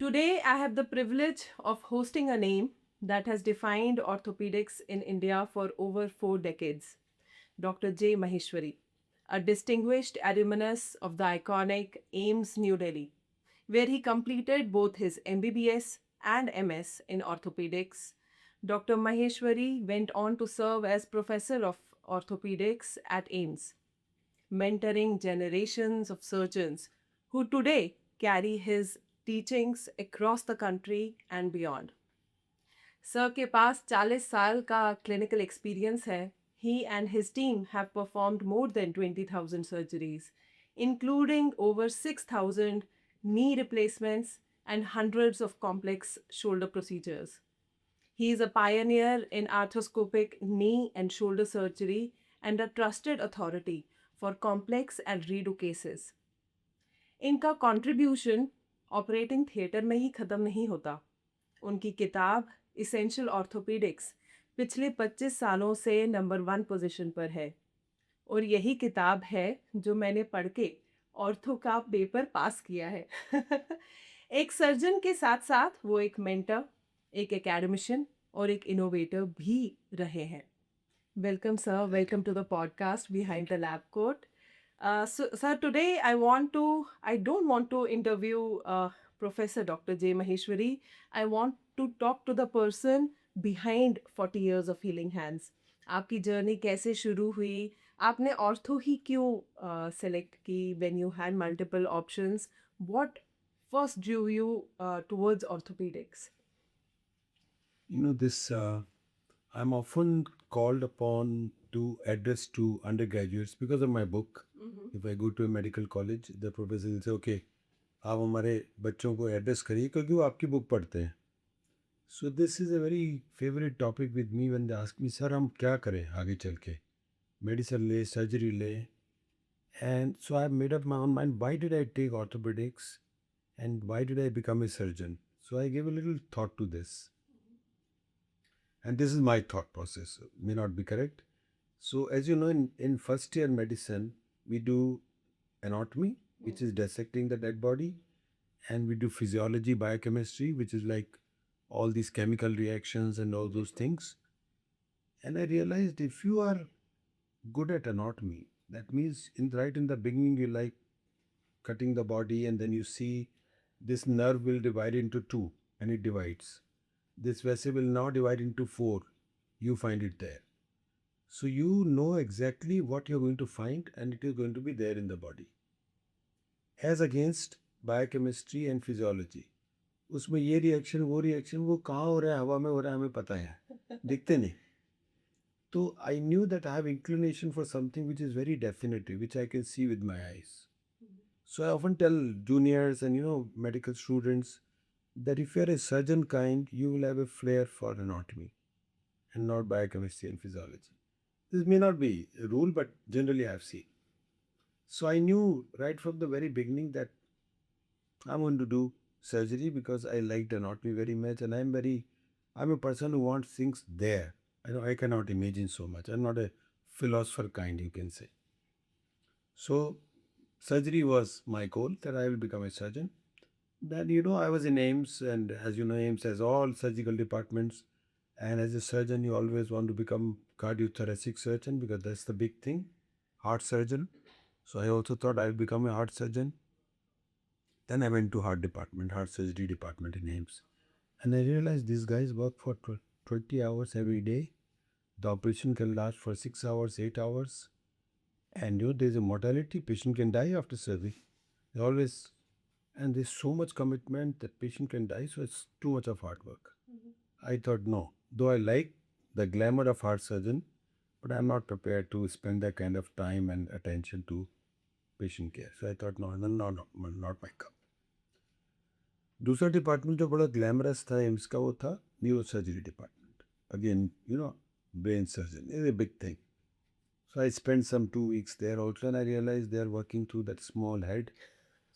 Today, I have the privilege of hosting a name that has defined orthopedics in India for over 4 decades, Dr. J. Maheshwari, a distinguished alumnus of the iconic AIMS New Delhi, where he completed both his MBBS and MS in orthopedics. Dr. Maheshwari went on to serve as professor of orthopedics at AIMS, mentoring generations of surgeons who today carry his teachings across the country and beyond. Sir के पास 40 साल का clinical experience है. He and his team have performed more than 20,000 surgeries, including over 6,000 knee replacements and hundreds of complex shoulder procedures. He is a pioneer in arthroscopic knee and shoulder surgery and a trusted authority for complex and redo cases. इनका contribution operating theatre में ही ख़त्म नहीं होता. उनकी किताब essential orthopaedics पिछले 25 सालों से नंबर 1 पोजीशन पर है और यही किताब है जो मैंने पढ़ के ऑर्थो का पेपर पास किया है. एक सर्जन के साथ साथ वो एक मेंटर, एक एकेडमिशियन और एक इनोवेटर भी रहे हैं. Welcome, sir. Welcome to the podcast Behind the Lab Coat. Sir, today I don't want to interview Professor Dr. J. Maheshwari. I want to talk to the person behind 40 years of healing hands. आपकी journey कैसे शुरू हुई? आपने ortho ही क्यों select की when you had multiple options? What first drew you towards orthopedics? I'm often called upon to address to undergraduates because of my book. If I go to a medical college, the professor will say, okay, आप हमारे बच्चों को address करिए क्योंकि वो आपकी book पढ़ते हैं. So this is a very favourite topic with me when they ask me, sir हम क्या करें आगे चल के, मेडिसिन ले, सर्जरी ले. And so I made up my own mind, why did I take orthopaedics and why did I become a surgeon? So I gave a little thought to this. And this is my thought process, may not be correct. So as you know, in first year medicine, we do anatomy, which is dissecting the dead body, and we do physiology, biochemistry, which is like all these chemical reactions and all those things. And I realized if you are good at anatomy, that means right in the beginning you like cutting the body and then you see this nerve will divide into two and it divides. This vessel will now divide into four. You find it there. So you know exactly what you're going to find and it is going to be there in the body. As against biochemistry and physiology. उसमें ये reaction वो reaction वो कहाँ हो रहा है, हवा में हो रहा है, हमें पता है, दिखते नहीं. तो I knew that I have inclination for something which is very definitive, which I can see with my eyes. So I often tell juniors and medical students that if you're a surgeon kind, you will have a flair for anatomy and not biochemistry and physiology. This may not be a rule, but generally I have seen. So I knew right from the very beginning that I'm going to do surgery because I liked anatomy very much and I'm a person who wants things there. I cannot imagine so much. I'm not a philosopher kind, you can say. So surgery was my goal, that I will become a surgeon. Then, I was in AIMS, and as you know, AIMS has all surgical departments. And as a surgeon, you always want to become cardiothoracic surgeon because that's the big thing, heart surgeon. So I also thought I will become a heart surgeon. Then I went to heart surgery department in AIMS. And I realized these guys work for 20 hours every day. The operation can last for 6 hours, 8 hours. And there's a mortality, patient can die after surgery. And there's so much commitment that patient can die, so it's too much of hard work. I thought no, though I like the glamour of heart surgeon, but I'm not prepared to spend that kind of time and attention to patient care. So I thought no, not my cup. दूसरा department जो बड़ा glamorous था AIIMS का वो था neuro surgery department. Again brain surgeon is a big thing. So I spent some 2 weeks there also, and I realized they are working through that small head,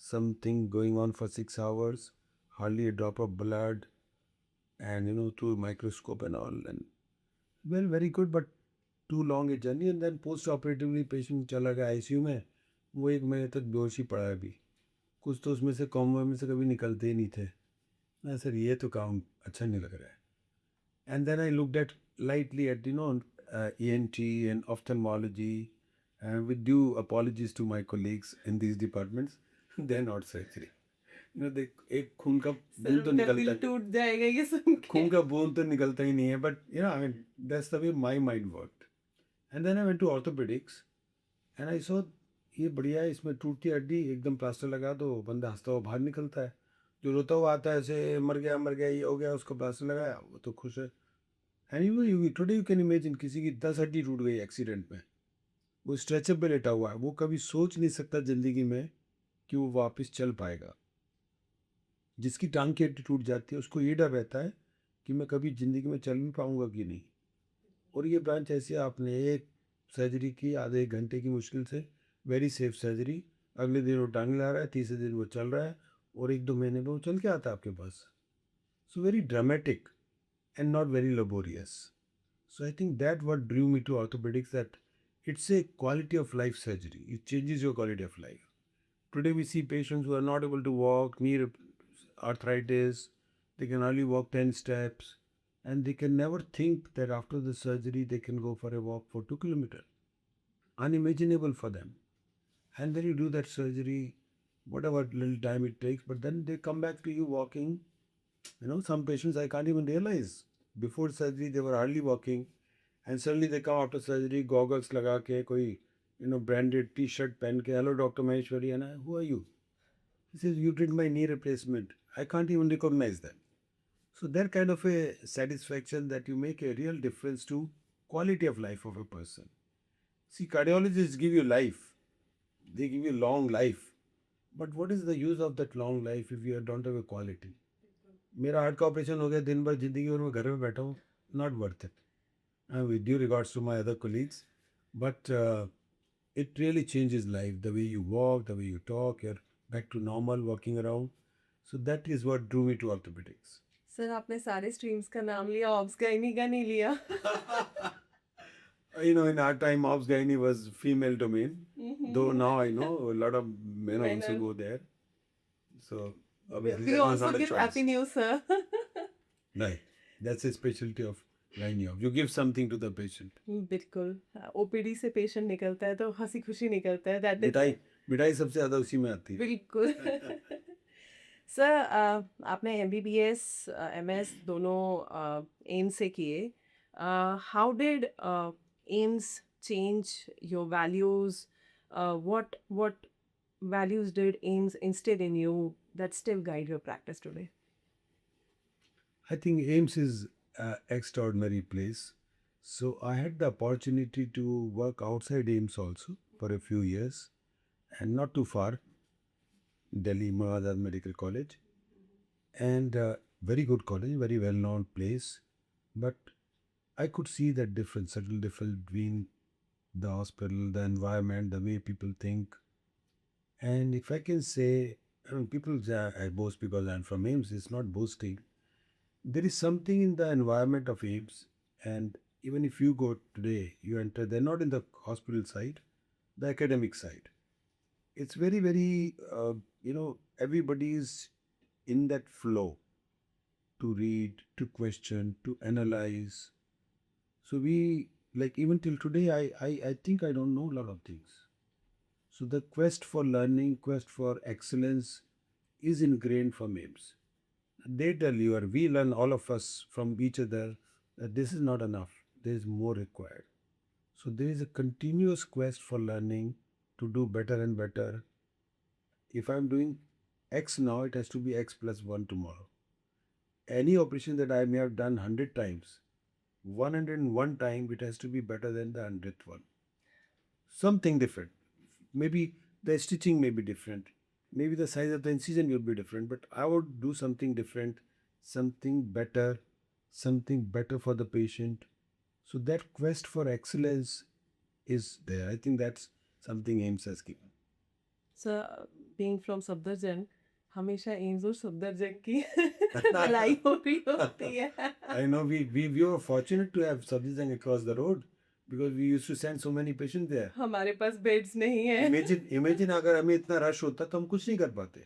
something going on for 6 hours, hardly a drop of blood, and through microscope and all, and well, very good, but too long a journey. And then post-operatively patient चला गया ICU में, वो 1 महीने तक बेहोश ही पड़ा है अभी. कुछ तो उसमें से कॉम्बो में से कभी निकलते ही नहीं थे. मैं सर ये तो काम अच्छा नहीं लग रहा है. And then I looked at lightly at ENT and ophthalmology, and with due apologies to my colleagues in these departments, they're not surgery. They एक खून का बूंद तो मेरा निकलता दिल है. टूट जाएगा ये सुन के. खून का बूंद तो निकलता ही नहीं है, but I mean that's the way my mind worked. And then I went to orthopedics, and I saw ये बढ़िया है, इसमें टूटती हड्डी एकदम प्लास्टर लगा दो, बंदा हंसता हुआ बाहर निकलता है. जो रोता हुआ आता है ऐसे मर गया ये हो गया, उसको प्लास्टर लगाया, वो तो खुश है. And today you can imagine किसी की 10 हड्डी टूट गई एक्सीडेंट में, वो स्ट्रेचर पे लेटा हुआ है, वो कभी सोच नहीं सकता ज़िंदगी में कि वो वापस चल पाएगा. जिसकी टांग की हड्डी टूट जाती है उसको ये डर रहता है कि मैं कभी ज़िंदगी में चल भी पाऊँगा कि नहीं. और ये ब्रांच ऐसी है, आपने एक सर्जरी की आधे एक घंटे की मुश्किल से, वेरी सेफ सर्जरी, अगले दिन वो टांग ला रहा है, तीसरे दिन वो चल रहा है, और 1-2 महीने में वो चल के आता है आपके पास. So very dramatic and not very laborious. So I think that what drew me to orthopedics, that it's a quality of life surgery. It changes your quality of life. Today we see patients who are not able to walk, knee arthritis, they can only walk 10 steps, and they can never think that after the surgery they can go for a walk for 2 kilometers. Unimaginable for them. And then you do that surgery, whatever little time it takes, but then they come back to you walking. Some patients I can't even realize. Before surgery, they were hardly walking, and suddenly they come after surgery, goggles लगा के, कोई branded T-shirt पहन के, hello Dr. Maheshwari, and who are you? He says, you did my knee replacement. I can't even recognize them. So that kind of a satisfaction that you make a real difference to quality of life of a person. See, cardiologists give you life. They give you long life. But what is the use of that long life if you don't have a quality? मेरा heart का operation हो गया, दिन भर जिंदगी और मैं घर में बैठा हूँ, not worth it. With due regards to my other colleagues, but it really changes life. The way you walk, the way you talk, you're back to normal, walking around. So that is what drew me to orthopedics. Sir आपने सारे streams का नाम लिया, obs gynae का नहीं लिया. In our time, obs gynae was female domain. Though now I know a lot of men also go there. So obviously We that was also not a give choice. happy news, sir. Right. That's a specialty of gynae. You give something to the patient. बिल्कुल. OPD से patient निकलता है तो हंसी खुशी निकलता है. That मिठाई मिठाई सबसे ज़्यादा उसी में आती है. बिल्कुल. सर आपने एमबीबीएस एमएस दोनों एम्स से किए. How did AIIMS change your values? what values did AIMS instill in you that still guide your practice today? I think AIMS is an extraordinary place. So I had the opportunity to work outside AIMS also for a few years, and not too far, Delhi Mahadar Medical College, and very good college, very well-known place. But I could see that difference, subtle difference between the hospital, the environment, the way people think. And if I can say, people say I boast because I'm from AIMS, it's not boasting. There is something in the environment of AIMS, and even if you go today, you enter, they're not in the hospital side, the academic side. It's very, very, everybody is in that flow to read, to question, to analyze. So we, like even till today, I think I don't know a lot of things. So the quest for learning, quest for excellence is ingrained from AIMS. They tell you, or we learn, all of us from each other, that this is not enough, there is more required. So there is a continuous quest for learning to do better and better. If I'm doing X now, it has to be X plus 1 tomorrow. Any operation that I may have done 100 times, 101 time it has to be better than the 100th one. Something different. Maybe the stitching may be different. Maybe the size of the incision will be different, but I would do something different, something better for the patient. So that quest for excellence is there. I think that's something AIMS has given. Sir, being from Safdarjung, हमेशा AIIMS और सफदरजंग की लड़ाई हो रही होती है. I know we were fortunate to have Safdarjung across the road, because we used to send so many patients there. हमारे पास beds नहीं है. Imagine अगर हमें इतना रश होता तो हम कुछ नहीं कर पाते,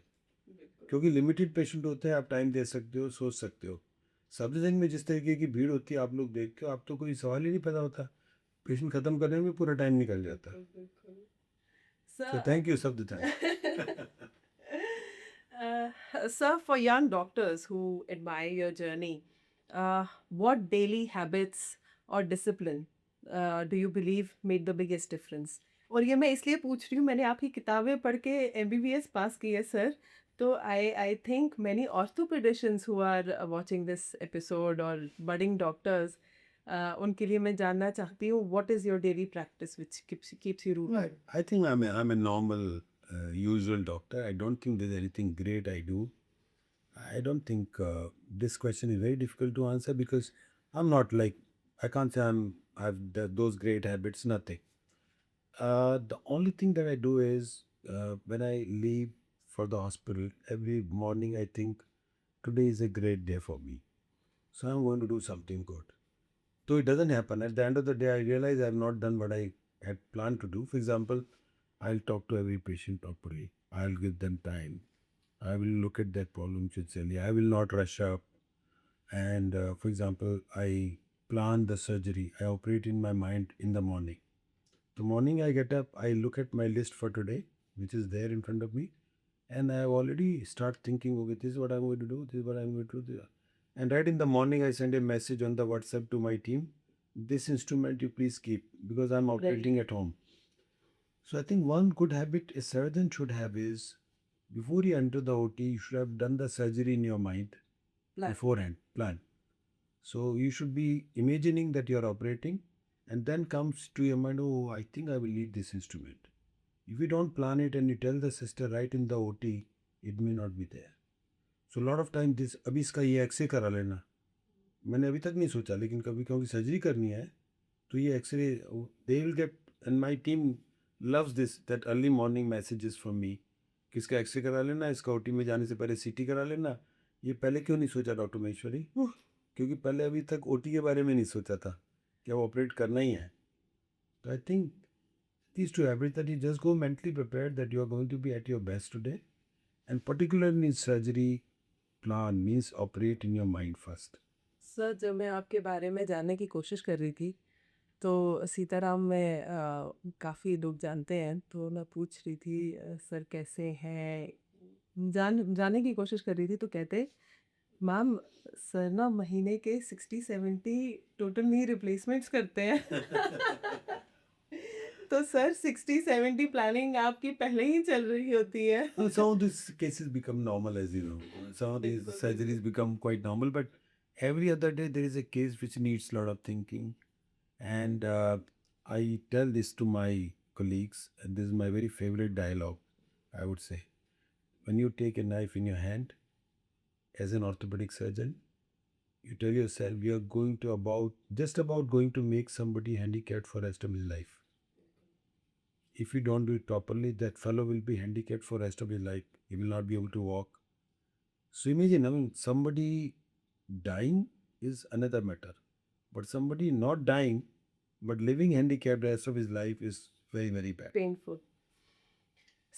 क्योंकि लिमिटेड पेशेंट होते हैं, आप टाइम दे सकते हो, सोच सकते हो। सब्सिडेंट में जिस तरीके की भीड़ होती है, आप लोग देखते हो, आप तो कोई सवाल ही नहीं पैदा होता, पेशेंट ख़त्म करने में पूरा टाइम निकल जाता। So Sir, thank you, Sabdita. sir, for young doctors who admire your journey, what daily habits or discipline do you believe made the biggest difference? और ये मैं इसलिए पूछ रही हूँ, मैंने आपकी किताबें पढ़ के MBBS पास की है सर, तो I think many orthopaedicians who are watching this episode और बडिंग डॉक्टर्स, उनके लिए मैं जानना चाहती हूँ, what is your daily practice which keeps you rooted? Right. I think I'm a normal, usual doctor. I don't think there's anything great I do. I don't think this question is very difficult to answer because I'm not like, I can't say those great habits. Nothing. The only thing that I do is when I leave for the hospital every morning, I think today is a great day for me. So I'm going to do something good. So it doesn't happen. At the end of the day, I realize I've not done what I had planned to do. For example, I'll talk to every patient properly. I'll give them time. I will look at their problem sincerely. I will not rush up. And for example, I plan the surgery. I operate in my mind in the morning. The morning I get up, I look at my list for today, which is there in front of me, and I have already start thinking, okay, this is what I'm going to do, this is what I'm going to do. And right in the morning, I send a message on the WhatsApp to my team. This instrument you please keep because I'm operating at home. So I think one good habit a surgeon should have is before you enter the OT, you should have done the surgery in your mind beforehand, plan. So you should be imagining that you're operating, and then comes to your mind, oh, I think I will need this instrument. If you don't plan it and you tell the sister right in the OT, it may not be there. So a lot of time this अभी इसका ये x ray करा लेना, मैंने अभी तक नहीं सोचा, लेकिन कभी क्योंकि सर्जरी करनी है तो ये X-ray they will get, and my team loves this that early morning messages from me कि इसका एक्सरे करा लेना, इसका ओटी में जाने से पहले सीटी करा लेना। ये पहले क्यों नहीं सोचा डॉक्टर महेश्वरी? क्योंकि पहले अभी तक ओटी के बारे में नहीं सोचा था कि अब ऑपरेट करना ही है। तो I think these two habits that you just go mentally prepared that you are going to be at your best today, and particularly in surgery, plan means operate in your mind first. Sir, जब मैं आपके बारे में जानने की कोशिश कर रही थी, तो सीताराम में काफ़ी लोग जानते हैं, तो मैं पूछ रही थी सर कैसे हैं? जानने की कोशिश कर रही थी, तो कहते, मैम सर ना महीने के 60-70 टोटल नी रिप्लेसमेंट्स करते हैं। तो सर 60-70 प्लानिंग आपकी पहले ही चल रही होती है। Some of these cases become normal, as you know. Some of these surgeries become quite normal, but every other day there is a case which needs a lot of thinking. And I tell this to my colleagues, and this is my very favorite dialogue, I would say. When you take a knife in your hand as an orthopedic surgeon, you tell yourself you are going to just about going to make somebody handicapped for the rest of his life. If you don't do it properly, that fellow will be handicapped for the rest of his life. He will not be able to walk. So imagine, I mean, somebody dying is another matter, but somebody not dying but living handicapped the rest of his life is very, very bad. Painful.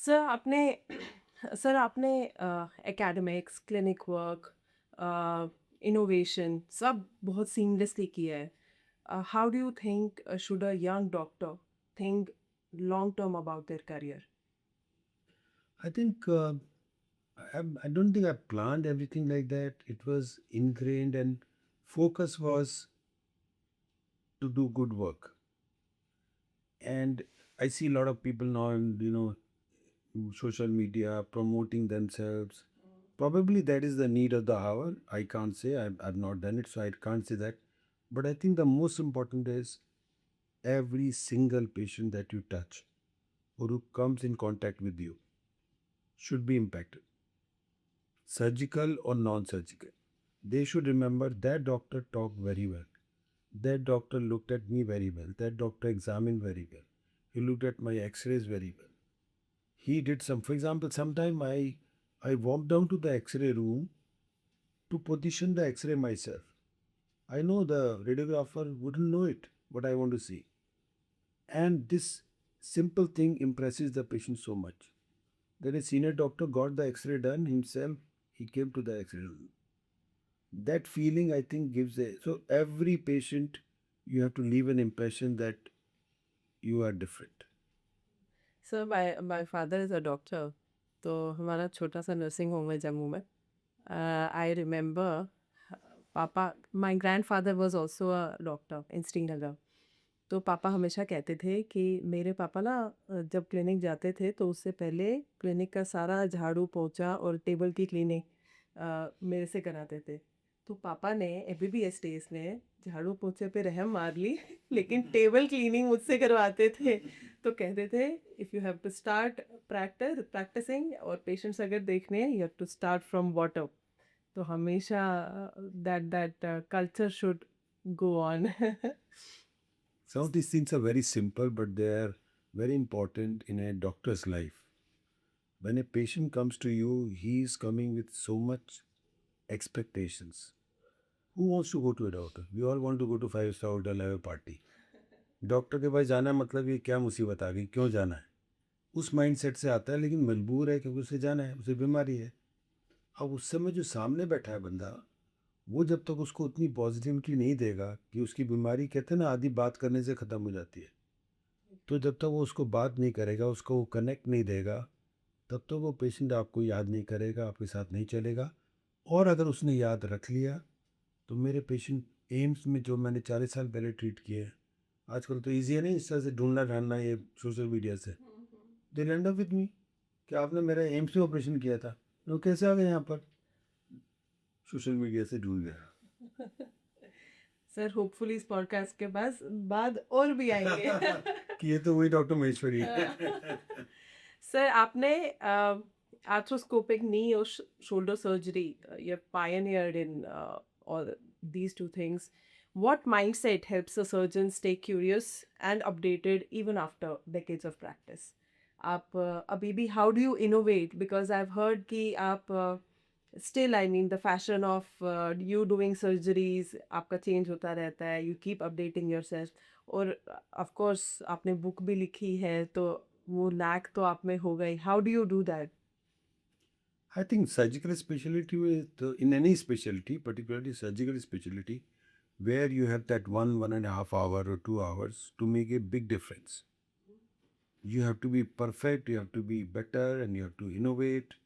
Sir आपने sir आपने academics, clinic work, innovation सब बहुत seamlessly किया है। How do you think should a young doctor think long term about their career? I think I don't think I planned everything like that. It was ingrained, and focus was to do good work. And I see a lot of people now, social media promoting themselves. Probably that is the need of the hour. I can't say, I've not done it, so I can't say that. But I think the most important is every single patient that you touch or who comes in contact with you should be impacted, surgical or non-surgical. They should remember that doctor talked very well. That doctor looked at me very well. That doctor examined very well. He looked at my x-rays very well. He did some, for example, sometime I walked down to the x-ray room to position the x-ray myself. I know the radiographer wouldn't know it, what I want to see. And this simple thing impresses the patient so much. then a senior doctor got the X-ray done himself. He came to the X-ray. That feeling, I think, gives a, so every patient, you have to leave an impression that you are different. Sir my father is a doctor, तो हमारा छोटा सा nursing home है जम्मू में. I remember papa, my grandfather was also a doctor in Srinagar. तो पापा हमेशा कहते थे कि मेरे पापा ना जब क्लिनिक जाते थे तो उससे पहले क्लिनिक का सारा झाड़ू पोछा और टेबल की क्लीनिंग मेरे से कराते थे. तो पापा ने एमबीबीएस डेज में झाड़ू पोछे पे रहम मार ली लेकिन टेबल क्लीनिंग मुझसे करवाते थे. तो कहते थे if you have to start practising और पेशेंट्स अगर देखने हैं, you have to start from bottom. तो हमेशा that culture should go on. Some of these things are very simple, but they are very important in a doctor's life. When a patient comes to you, he is coming with so much expectations. Who wants to go to a doctor? We all want to go to 5-star hotel, have a party. Doctor के पास जाना मतलब ये क्या मुसीबत आ गई, क्यों जाना है, उस माइंड सेट से आता है, लेकिन मजबूर है क्योंकि उसे जाना है, उसे बीमारी है. अब उस समय जो सामने बैठा है बंदा, वो जब तक उसको उतनी पॉजिटिविटी नहीं देगा कि उसकी बीमारी, कहते हैं ना, आधी बात करने से ख़त्म हो जाती है, तो जब तक वो उसको बात नहीं करेगा, उसको वो कनेक्ट नहीं देगा, तब तक वो पेशेंट आपको याद नहीं करेगा, आपके साथ नहीं चलेगा. और अगर उसने याद रख लिया, तो मेरे पेशेंट एम्स में जो मैंने 40 साल पहले ट्रीट किए हैं, आजकल तो ईजी है ना इस तरह से ढूंढना ढांढना ये सोशल मीडिया से, दे लैंड अप विद मी कि आपने मेरा एम्स में ऑपरेशन किया था, वो कैसे आ गए यहाँ पर, सोशल मीडिया से ढूंढ गया. सर होपफुली इस पॉडकास्ट के बाद और भी आएंगे. कि ये तो वही डॉक्टर महेश्वरी है. सर आपने arthroscopic knee or shoulder surgery, you're pioneered in all these two things. What mindset helps a surgeon stay curious and updated even after decades of practice? आप अभी भी how do you innovate? Because I've heard कि आप still, I mean, the fashion of you doing surgeries आपका change होता रहता है, you keep updating yourself. और of course आपने book भी लिखी है, तो वो lack तो आप में हो गई. How do you do that? I think surgical specialty with in any specialty, particularly surgical specialty, where you have that 1.5 hour or 2 hours to make a big difference. You have to be perfect, you have to be better, and you have to innovate.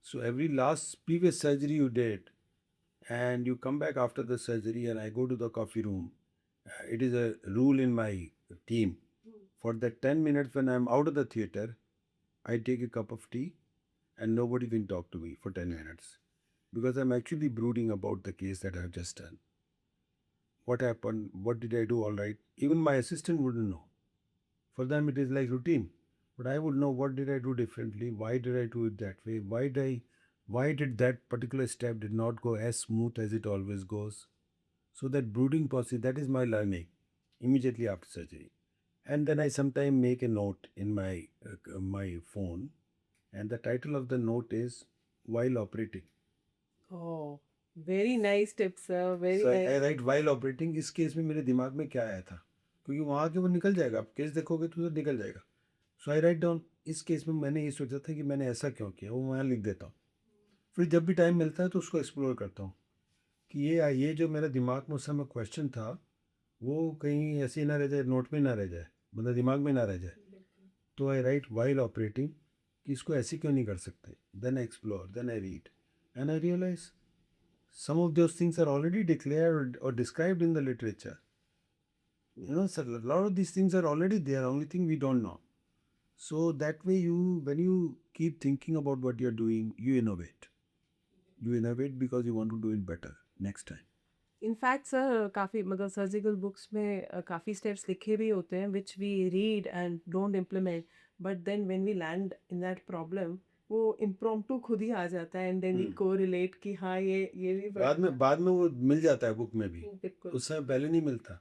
So every last previous surgery you did, and you come back after the surgery, and I go to the coffee room. It is a rule in my team. For that 10 minutes when I'm out of the theater, I take a cup of tea and nobody can talk to me for 10 minutes because I'm actually brooding about the case that I've just done. What happened? What did I do all right? Even my assistant wouldn't know. For them, it is like routine. But I would know what did I do differently? Why did I do it that way? Why did that particular step did not go as smooth as it always goes? So that brooding process, that is my learning immediately after surgery. And then I sometimes make a note in my phone, and the title of the note is while operating. Oh, very nice tip, sir. Very So nice. I write while operating. इस case में मेरे दिमाग में क्या आया था, क्योंकि वहाँ के वो निकल जाएगा, आप केस देखोगे तो निकल जाएगा. सो आई राइट डाउन, इस केस में मैंने ये सोचा था कि मैंने ऐसा क्यों किया, वो वहाँ लिख देता हूँ. फिर जब भी टाइम मिलता है तो उसको एक्सप्लोर करता हूँ कि ये जो मेरा दिमाग में उस समय क्वेश्चन था, वो कहीं ऐसे ही ना रह जाए, नोट में ना रह जाए, मतलब दिमाग में ना रह जाए. तो आई राइट वाइल ऑपरेटिंग कि इसको ऐसे क्यों नहीं कर सकते. Then I explore, then I read, and I realise some of those things are already declared or described in the literature. So a lot of these things are already there, only thing we don't know. So that way when you keep thinking about what you're doing, you innovate. You innovate because you want to do it better next time. In fact sir काफ़ी मतलब surgical books में काफ़ी steps लिखे भी होते हैं which we read and don't implement, but then when we land in that problem वो impromptu खुद ही आ जाता है एंड देन वी को रिलेट कि हाँ ये भी बाद में वो मिल जाता है बुक में भी, बिल्कुल. उस समय पहले नहीं मिलता.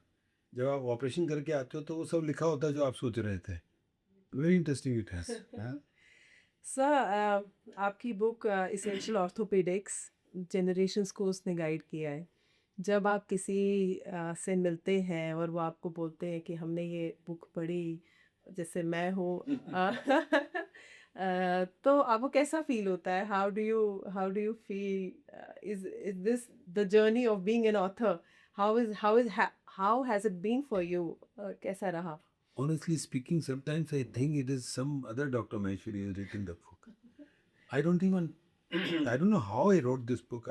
जब आप ऑपरेशन करके आते हो तो वो सब लिखा होता है जो आप सोच रहे थे. Very interesting it has. Sir आपकी बुक इसेंशियल ऑर्थोपेडिक्स जनरेशंस को उसने गाइड किया है. जब आप किसी से मिलते हैं और वो आपको बोलते हैं कि हमने ये बुक पढ़ी, जैसे मैं हूँ तो आपको कैसा फील होता है? How do you feel? Is this the journey of being an author? How has it been for you? कैसा रहा? Honestly speaking, sometimes I think it is some other Dr. Maheshwari has written the book. I don't even, I don't know how I wrote this book.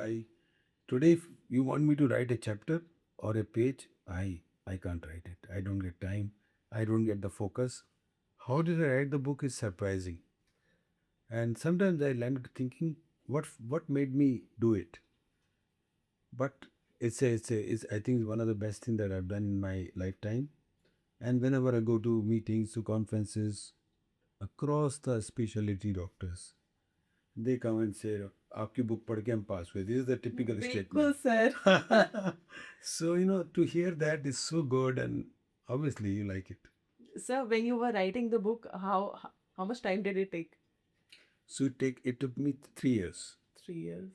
Today, if you want me to write a chapter or a page, I can't write it. I don't get time. I don't get the focus. How did I write the book is surprising. And sometimes I land thinking, what made me do it? But it's I think it's one of the best things that I've done in my lifetime. And whenever I go to meetings, to conferences, across the specialty doctors, they come and say, "आपकी book पढ़ के हम pass हुए." This is the typical बिल्कुल statement. Sir. So to hear that is so good, and obviously you like it. Sir, when you were writing the book, how much time did it take? So it took me 3 years. 3 years.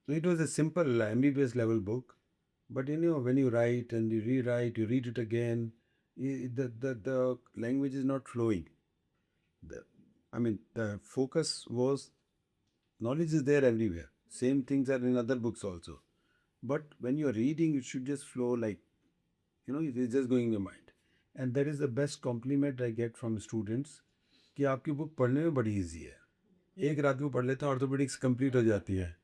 So it was a simple MBBS level book, but when you write and you rewrite, you read it again, the language is not flowing. The focus was knowledge is there everywhere. Same things are in other books also, but when you are reading, it should just flow like it is just going in your mind, and that is the best compliment I get from students कि आपकी book पढ़ने में बड़ी easy है, एक रात में पढ़ लेते हैं ऑर्थोपेडिक्स कंप्लीट हो जाती है.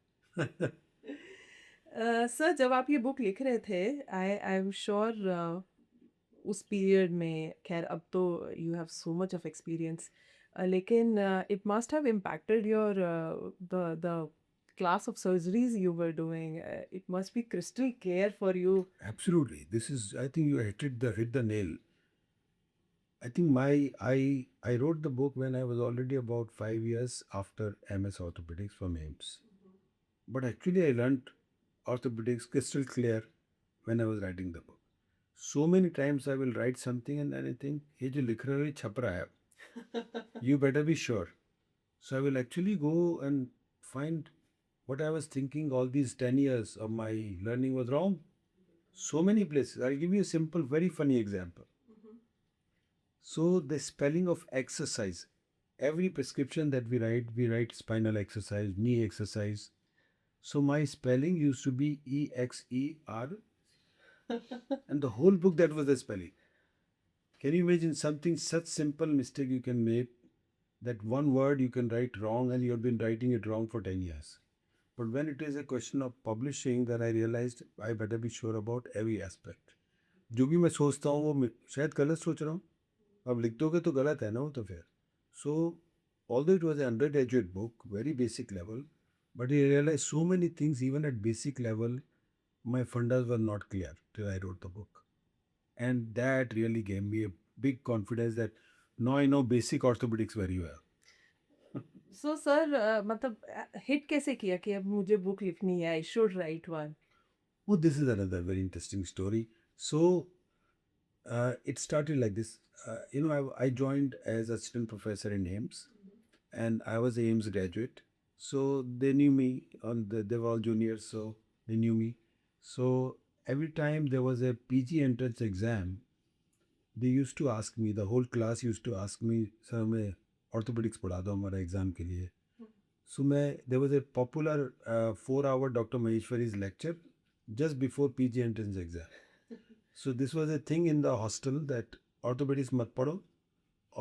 सर, जब आप ये बुक लिख रहे थे, आई एम श्योर उस पीरियड में, खैर अब तो you have so much of experience, लेकिन it must have impacted your the class of surgeries you were doing. It must be crystal clear for you. Absolutely, I think you hit the nail. I think I wrote the book when I was already about 5 years after MS orthopedics from AIMS. But actually I learned orthopedics crystal clear when I was writing the book. So many times I will write something and then I think ये जो लिख रहे हो ये छप रहा है. You better be sure. So I will actually go and find what I was thinking all these 10 years of my learning was wrong. So many places. I'll give you a simple, very funny example. So the spelling of exercise. Every prescription that we write spinal exercise, knee exercise. So my spelling used to be EXER, and the whole book that was the spelling. Can you imagine something such simple mistake you can make, that one word you can write wrong and you've been writing it wrong for 10 years. But when it is a question of publishing, then I realized I better be sure about every aspect. जो भी मैं सोचता हूँ वो शायद गलत सोच रहा हूँ, अब लिख दोगे तो गलत है ना वो तो फिर. So although it was an undergraduate book, very basic level, but I realized so many things even at basic level, my fundas were not clear till I wrote the book. And that really gave me a big confidence that now I know basic orthopedics very well. So sir, मतलब hit कैसे किया कि अब मुझे book लिखनी है, I should write one? Oh, this is another very interesting story. So it started like this. I joined as assistant professor in AIMS, and I was a AIMS graduate. So they knew me. They were all juniors, so they knew me. So every time there was a PG entrance exam, they used to ask me. The whole class used to ask me, "Sir, मैं orthopedics पढ़ा दो हमारा exam के लिए." So there was a popular 4-hour Dr. Maheshwari's lecture just before PG entrance exam. So this was a thing in the hostel that orthopedics मत पढ़ो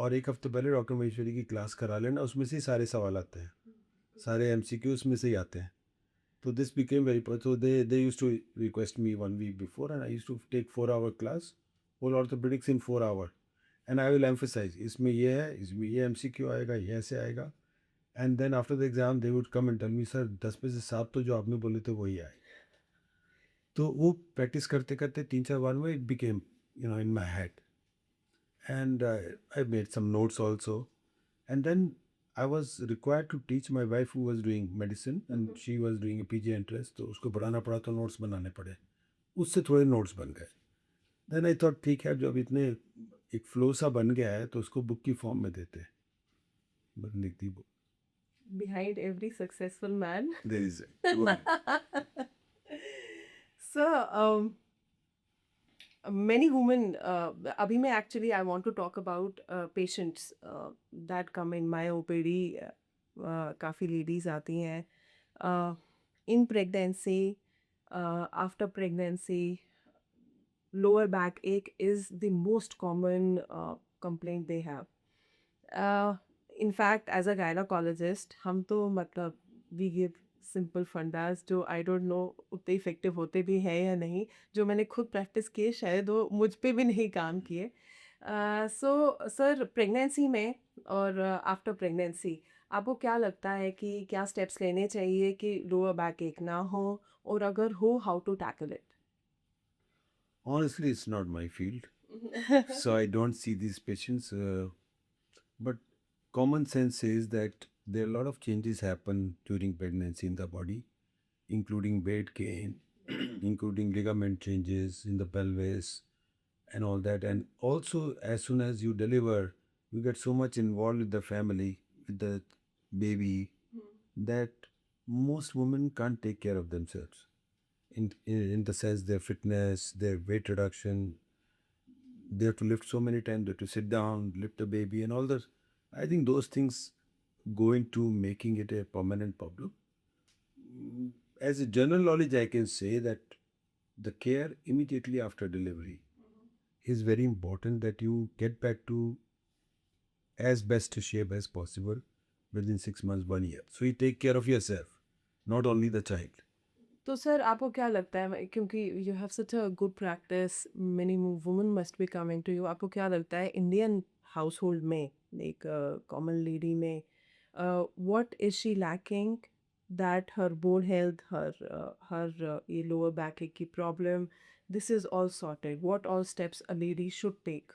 और एक हफ्ते पहले डॉक्टर महेश्वरी की क्लास करा लेना, उसमें से ही सारे सवाल आते हैं, सारे MCQ उसमें से ही आते हैं. So this became very popular. So they used to request me 1 week before, and I used to take 4-hour class, whole orthopedics in 4 hour, and I will emphasize इसमें ये है, इसमें ये MCQ आएगा, ये ऐसे आएगा. And then after the exam they would come and tell me, sir 10 में से 7 तो जो आपने बोले थे वही आए. तो वो प्रैक्टिस करते करते 3-4 बार में it became in my head, and I made some notes also, and then I was required to teach my wife who was doing medicine and she was doing a PG entrance, तो उसको पढ़ाना पड़ा तो notes बनाने पड़े, उससे थोड़े notes बन गए. देन आई थॉट ठीक है, जब इतने एक फ्लो सा बन गया है तो उसको बुक की फॉर्म में देते हैं, बस लिख दी book. Behind every successful man. There is So, many women, abhi मैं actually I want to talk about patients that come in my OPD. काफ़ी ladies आती हैं in pregnancy, after pregnancy. Lower backache is the most common complaint they have. Uh, in fact, as a gynecologist, हम तो मतलब we give simple fundas जो I don't know उतने effective होते भी हैं या नहीं, जो मैंने खुद प्रैक्टिस किए शायद वो मुझ पे भी नहीं काम किए. सो सर, प्रेगनेंसी में और आफ्टर प्रेगनेंसी आपको क्या लगता है कि क्या स्टेप्स लेने चाहिए कि लोअर बैक एक ना हो, और अगर हो how to tackle it? Honestly, it's not my field, so I don't see these patients. But common sense says that there are a lot of changes happen during pregnancy in the body, including weight gain, including ligament changes in the pelvis, and all that. And also, as soon as you deliver, you get so much involved with the family, with the baby, that most women can't take care of themselves. In the sense, their fitness, their weight reduction, they have to lift so many times, they have to sit down, lift the baby, and all those. I think those things go into making it a permanent problem. As a general knowledge, I can say that the care immediately after delivery is very important, that you get back to as best a shape as possible within 6 months, 1 year. So you take care of yourself, not only the child. तो sir आपको क्या लगता है, क्योंकि you have such a good practice, many women must be coming to you, आपको क्या लगता है इंडियन हाउस होल्ड में, एक कॉमन लेडी में, what is she lacking that her bone health, her ये लोअर बैक की problem, this is all sorted, what all steps a lady should take?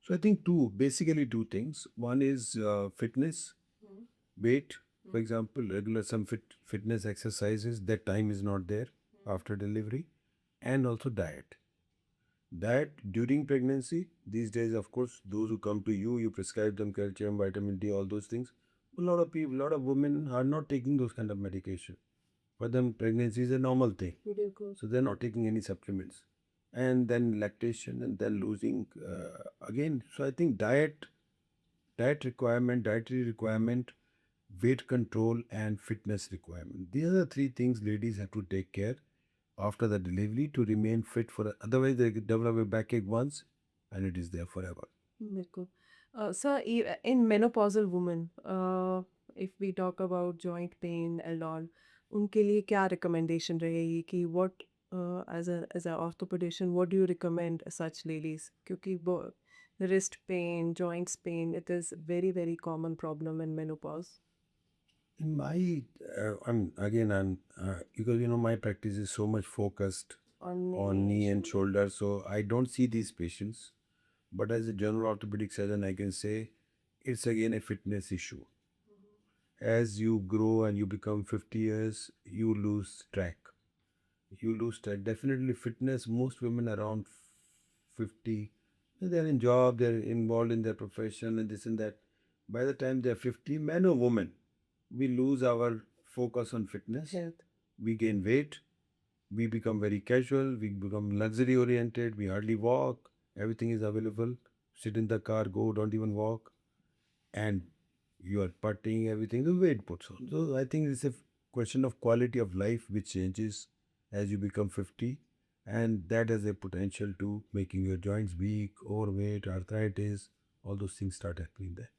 So I think basically two things. One is fitness, weight. For example, regular some fitness exercises. That time is not there after delivery, and also diet. Diet during pregnancy. These days, of course, those who come to you, you prescribe them calcium, vitamin D, all those things. A lot of people, a lot of women are not taking those kind of medication. For them, pregnancy is a normal thing. बिल्कुल. So they're not taking any supplements. And then lactation, and then losing again. So I think dietary requirement, weight control, and fitness requirement. These are the three things ladies have to take care after the delivery to remain fit for. Otherwise, they develop a backache once, and it is there forever. बिल्कुल. Sir, in menopausal women, if we talk about joint pain and all, उनके लिए क्या recommendation रहेगी कि what, as a orthopedician, what do you recommend such ladies? क्योंकि wrist pain, joints pain, it is very very common problem in menopause. In my, I'm because my practice is so much focused on knee and shoulder, so I don't see these patients. But as a general orthopedic surgeon, I can say it's again a fitness issue. As you grow and you become 50 years, you lose track. You lose track. Definitely fitness, most women around 50, they're in job, they're involved in their profession and this and that. By the time they're 50, man or woman, we lose our focus on fitness. Health. We gain weight. We become very casual. We become luxury oriented. We hardly walk. Everything is available. Sit in the car, go, don't even walk. And you are partying, everything, the weight puts on. So I think it's a question of quality of life which changes as you become 50. And that has a potential to making your joints weak, overweight, arthritis, all those things start happening there.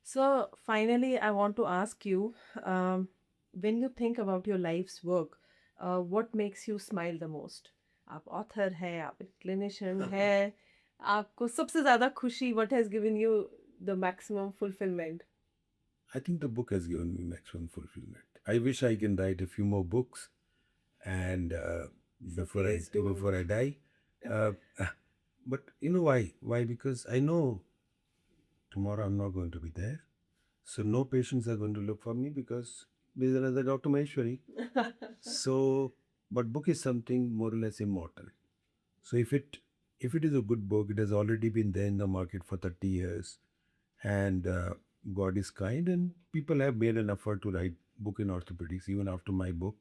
So finally, I want to ask you, when you think about your life's work, what makes you smile the most? आप author है, आप एक clinician है, आपको सबसे ज़्यादा खुशी, what has given you the maximum fulfillment? I think the book has given me maximum fulfillment. I wish I can write a few more books, and before I die. Uh, but you know why? Why? Because I know tomorrow I'm not going to be there. So no patients are going to look for me because there's another Dr. Maheshwari. So, but book is something more or less immortal. So if it is a good book, it has already been there in the market for 30 years, and God is kind, and people have made an effort to write book in orthopedics even after my book.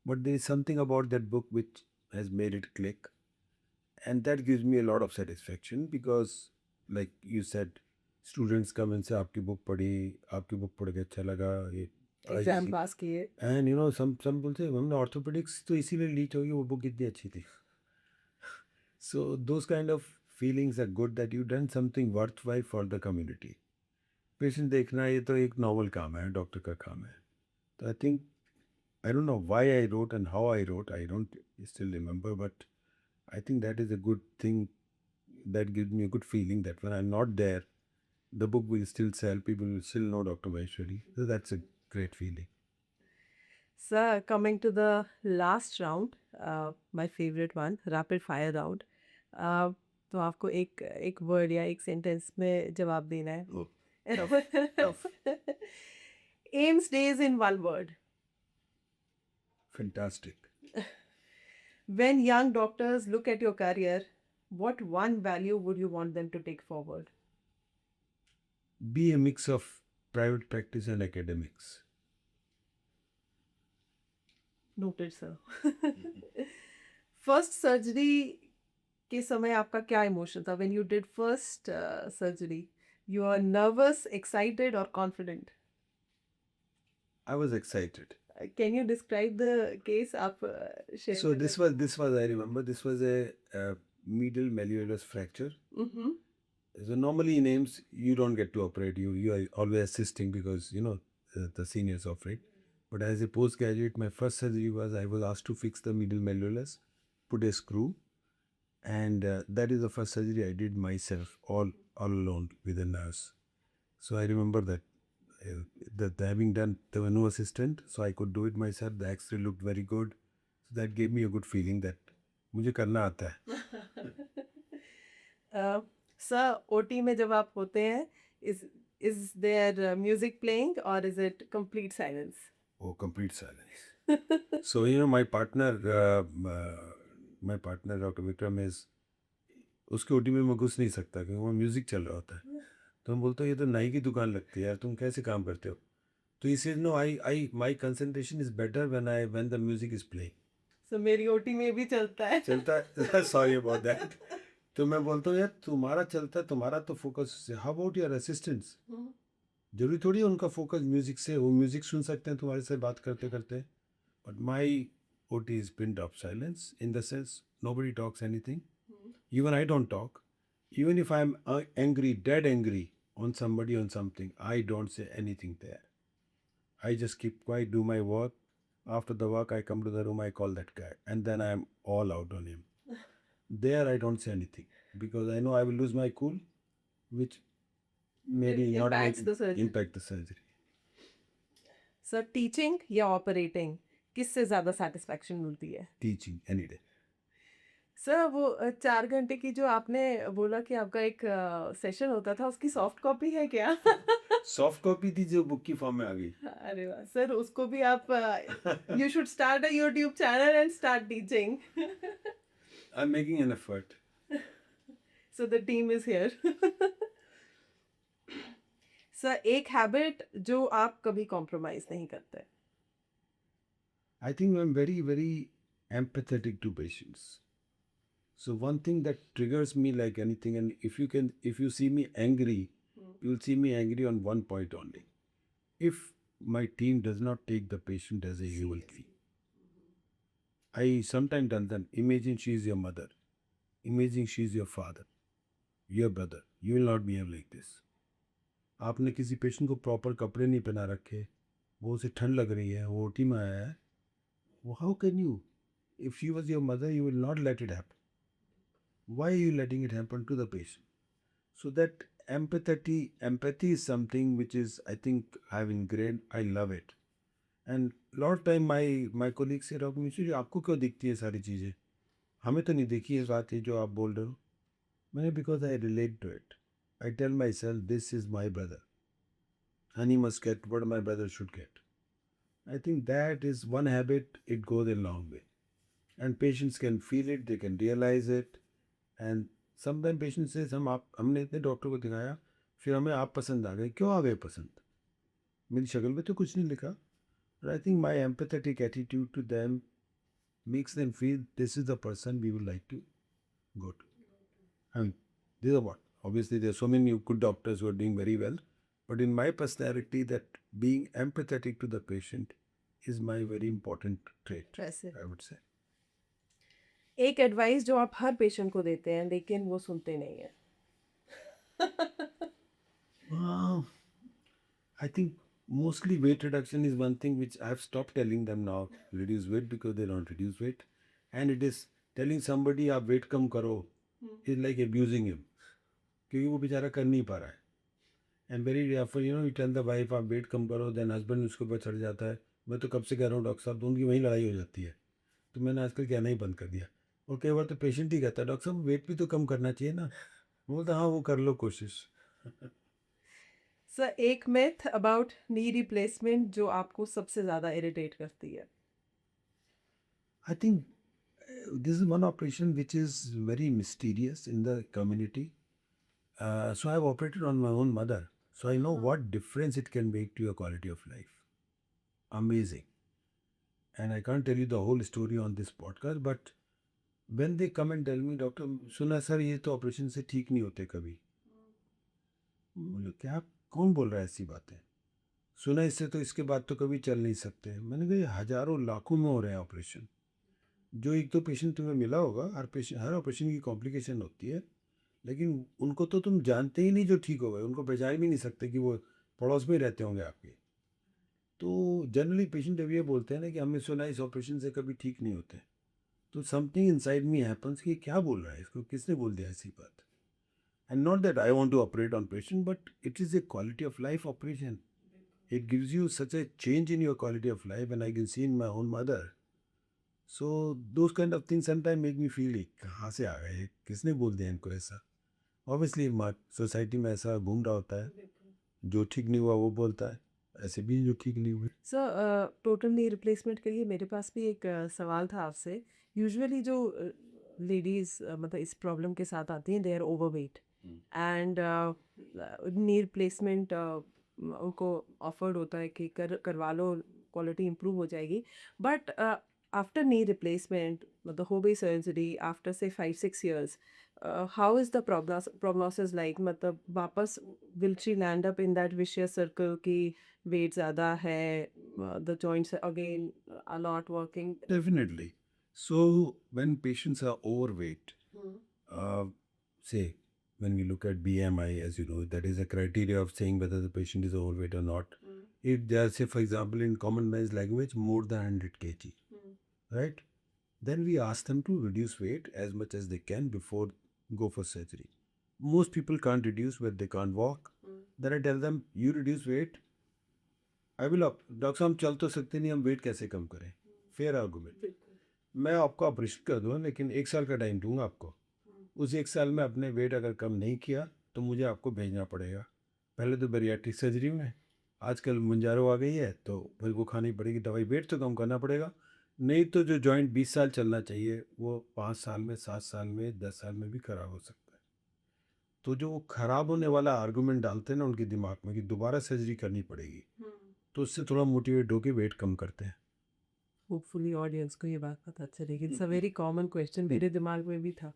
But there is something about that book which has made it click. And that gives me a lot of satisfaction because, like you said, students come and say, आपकी book पढ़ के अच्छा लगा ये exam पास किए. and you know some बोलते हैं हमने orthopedics तो इसीलिए ली होगी वो book इतनी अच्छी थी. So those kind of feelings are good that you've done something worthwhile for the community. Patient देखना ये तो एक normal काम है, डॉक्टर का काम है. तो I think I don't know why I wrote and how I wrote. I don't still remember, but I think that is a good thing. That gives me a good feeling that when I'm not there, the book will still sell. People will still know Dr. Maheshwari. So that's a great feeling. Sir, coming to the last round, my favorite one, rapid fire round. तो आपको एक word या एक sentence में जवाब देना है. Oh, Ames days in one word. fantastic. When young doctors look at your career, what one value would you want them to take forward? Be a mix of private practice and academics. Noted, sir. First surgery के समय आपका क्या emotion था? When you did first surgery, you are nervous, excited, or confident? I was excited. Can you describe the case? आप share So कर this was I remember this was a medial malleolus fracture. Mm-hmm. So normally in AIMS you don't get to operate. You are always assisting because you know the seniors operate. But as a postgraduate, my first surgery was I was asked to fix the medial malleolus, put a screw, and that is the first surgery I did myself, all alone with a nurse. So I remember that that having done there were no assistant, so I could do it myself. The X-ray looked very good, so that gave me a good feeling that मुझे करना आता है. Sir, OT में जब आप होते हैं, is there music playing or is it complete silence? Oh, complete silence. So you know my partner Dr. Vikram is उसके ओटी में मैं घुस नहीं सकता क्योंकि वहाँ म्यूजिक चल रहा होता है. तो हम बोलते हैं ये तो नाई की दुकान लगती है यार, तुम कैसे काम करते हो? तो इसे no I my concentration is better when the music is playing. So मेरी OT में भी चलता है. चलता है. Sorry about that. तो मैं बोलता हूँ यार तुम्हारा चलता है, तुम्हारा तो focus. How about your assistants? जरूरी थोड़ी है उनका फोकस म्यूजिक से, वो म्यूजिक सुन सकते हैं तुम्हारे से बात करते करते. But my OT is pin drop silence in the sense nobody talks anything. Even I don't talk. Even if I'm angry, dead angry on somebody on something, I don't say anything there. I just keep quiet, do my work. After the work, I come to the room, I call that guy, and then I'm all out on him. There, I don't say anything because I know I will lose my cool, which maybe It not impacts the surgery. impact the surgery. Sir, teaching या operating किससे ज़्यादा satisfaction मिलती है? Teaching any day. Sir वो 4 घंटे की जो आपने बोला कि आपका एक सेशन होता था, उसकी सॉफ्ट कॉपी है क्या? सॉफ्ट कॉपी थी जो बुक की फॉर्म में आ गई. अरे वाह सर, उसको भी आप you should start a YouTube channel and start teaching. I am making an effort. So the team is here. Sir, एक हैबिट जो आप कभी कॉम्प्रोमाइज नहीं करते. I think I'm very, very empathetic to patients. So one thing that triggers me like anything, and if you see me angry, you'll see me angry on one point only. If my team does not take the patient as a human being. I sometimes done that. Imagine she is your mother. Imagine she is your father, your brother. You will not behave like this. आपने किसी patient को proper कपड़े नहीं पहना रखे, वो उसे ठंड लग रही है, वो ओटी में आया है. How can you? If she was your mother, you will not let it happen. Why are you letting it happen to the patient? So that empathy is something which is, I think, I've ingrained. I love it. And lot of time my colleagues say, Dr. Mishra, आपको क्यों दिखती है सारी चीज़ें? हमें तो नहीं देखी है बात है जो आप बोल रहे हो. मैंने because I relate to it. I tell myself this is my brother. And he must get what my brother should get. I think that is one habit, it goes a long way. And patients can feel it, they can realize it. And sometimes patients say, हमने इतने doctor को दिखाया, फिर हमें आप पसंद आ गए. क्यों आ गए पसंद? मेरी शक्ल में तो कुछ नहीं लिखा. But I think my empathetic attitude to them makes them feel this is the person we would like to go to. I mean, these are what? Obviously, there are so many good doctors who are doing very well. But in my personality, that being empathetic to the patient is my very important trait, वैसे I would say. एक advice जो आप हर patient को देते हैं लेकिन वो सुनते नहीं है. I think mostly weight reduction is one thing which I've stopped telling them now, reduce weight, because they don't reduce weight. And it is telling somebody आप weight कम करो is like abusing him, क्योंकि वो बेचारा कर नहीं पा रहा है. And very often, you tell the wife आप weight कम करो, then husband उसके ऊपर चढ़ जाता है. मैं तो कब से कह रहा हूँ डॉक्टर साहब, तो उनकी वहीं लड़ाई हो जाती है. तो मैंने आजकल कहना ही बंद कर दिया. और कई बार तो पेशेंट ही कहता है डॉक्टर साहब वेट भी तो कम करना चाहिए ना. बोलता हाँ वो कर लो कोशिश. सर एक मिथ अबाउट नी रिप्लेसमेंट जो आपको सबसे ज़्यादा इरिटेट करती है. I think this is one operation which is very mysterious in the community. So I've operated on my own mother. So I know what difference it can make to your quality of life. Amazing. And I can't tell you the whole story on this podcast, but when they come and tell me, doctor सुना sir ये तो operation से ठीक नहीं होते कभी. बोले क्या कौन बोल रहा है ऐसी बातें. सुना इससे तो इसके बाद तो कभी चल नहीं सकते. मैंने कहा ये हजारों लाखों में हो रहे हैं ऑपरेशन. जो एक तो पेशेंट तुम्हें मिला होगा, हर ऑपरेशन की कॉम्प्लिकेशन होती है, लेकिन उनको तो तुम जानते ही नहीं जो ठीक हो गए. उनको पहचान भी नहीं सकते कि वो पड़ोस में रहते होंगे आपके. तो जनरली पेशेंट अब ये बोलते हैं ना कि हमने सुना इस ऑपरेशन से कभी ठीक नहीं होते. तो समथिंग इनसाइड मी हैपन्स कि क्या बोल रहा है, इसको किसने बोल दिया ऐसी बात. And not that I want to operate on patient, but it is a quality of life operation. It gives you such a change in your quality of life, and I can see in my own mother. So those kind of things sometimes make me feel like कहाँ से आ गए, किसने बोल दिया इनको ऐसा. Obviously society में ऐसा घूम रहा होता है, जो ठीक नहीं हुआ वो बोलता है, ऐसे भी जो ठीक नहीं हुए. सर टोटल नी रिप्लेसमेंट के लिए मेरे पास भी एक सवाल था आपसे. यूजुअली जो लेडीज़ मतलब इस प्रॉब्लम के साथ आती हैं they are overweight and knee replacement उनको ऑफर्ड होता है कि करवा लो क्वालिटी इम्प्रूव हो जाएगी. बट आफ्टर नी रिप्लेसमेंट मतलब हो गई सर्जरी आफ्टर से 5-6 years, how is the prognosis like. मतलब वापस will she land up in that vicious circle की वेट ज़्यादा है, the joints again are not working. Definitely. So when patients are overweight, say when we look at BMI, as you know, that is a criteria of saying whether the patient is overweight or not. If they are, say, for example, in common man's language, more than 100 kg, right? Then we ask them to reduce weight as much as they can before go for surgery. Most people can't reduce when they can't walk. Then I tell them, you reduce weight, I will up. Doctor साहब हम चल तो सकते नहीं, हम wait कैसे कम करें. Fair argument. मैं आपको ऑपरेशन कर दूँगा लेकिन 1 साल का टाइम दूंगा आपको. उस 1 साल में अपने वेट अगर कम नहीं किया तो मुझे आपको भेजना पड़ेगा. पहले तो बैरियाट्रिक सर्जरी में, आजकल मुंजारो आ गई है तो मेरे को खानी पड़ेगी दवाई. वेट तो कम करना पड़ेगा, नहीं तो जो जॉइंट 20 साल चलना चाहिए वो 5 साल में, 7 साल में, 10 साल में भी खराब हो सकता है. तो जो वो खराब होने वाला आर्गूमेंट डालते हैं ना उनके दिमाग में कि दोबारा सर्जरी करनी पड़ेगी, तो उससे थोड़ा मोटिवेट होकर वेट कम करते हैं. होपफुली ऑडियंस को ये बात पता चलेगी. It's a very common question, मेरे दिमाग में भी था.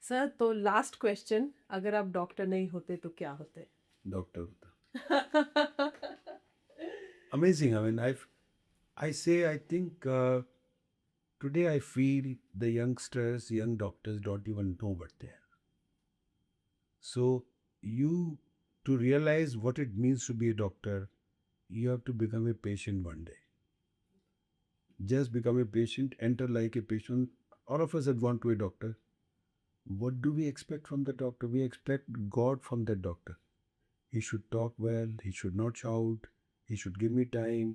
सर तो लास्ट क्वेश्चन, अगर आप डॉक्टर नहीं होते तो क्या होते? डॉक्टर होता. Amazing. I mean, I say I think today I feel the youngsters, young doctors don't even know what they are. So to realize what it means to be a doctor, you have to become a patient one day. Just become a patient, enter like a patient. All of us have gone to a doctor. What do we expect from the doctor? We expect God from the doctor. He should talk well, he should not shout, he should give me time,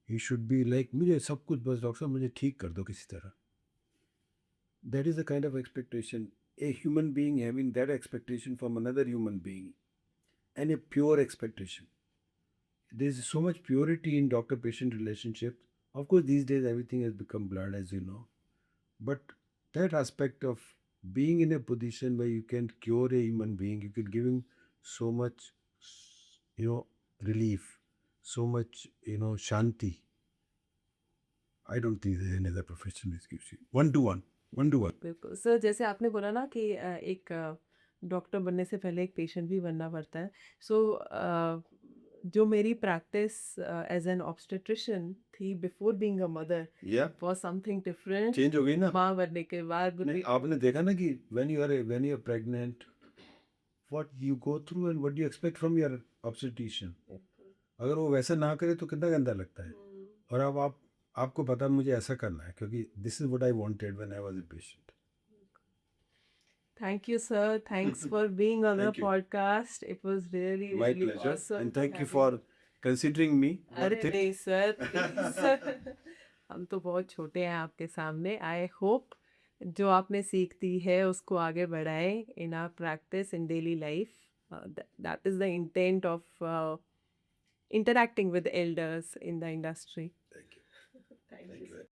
he should be like, मुझे सब कुछ बस doctor साहब मुझे ठीक कर दो किसी तरह. That is the kind of expectation. A human being having that expectation from another human being, and a pure expectation. There is so much purity in doctor-patient relationship. Of course, these days everything has become blurred, as you know. But that aspect of being in a position where you can cure a human being, you can give him so much, relief, so much, shanti. I don't think there's any other profession which gives you one to one. बिल्कुल sir, जैसे आपने बोला ना कि एक doctor बनने से पहले एक पेशेंट भी बनना पड़ता है। सो जो मेरी प्रैक्टिस एज एन ऑब्स्टेट्रिशियन थी before being a mother Yeah, was something different. Change हो गई ना। माँ बनने के बाद नहीं, आपने देखा ना कि when you are pregnant, what you go through and what you expect from your obstetrician. अगर वो वैसा ना करे तो कितना गंदा लगता है। और अब आपको पता है मुझे ऐसा करना है क्योंकि this is what I wanted when I was a patient. Thank you, sir. Thanks for being on the Thank you. podcast. It was really, My really pleasure awesome. and thank you having- for considering me. अरे नहीं sir, please हम तो बहुत छोटे हैं आपके सामने। I hope जो आपने सीख दी है उसको आगे बढ़ाएं in our practice in daily life. That is the intent of interacting with elders in the industry. Thank you. Thank Thank you, you. sir.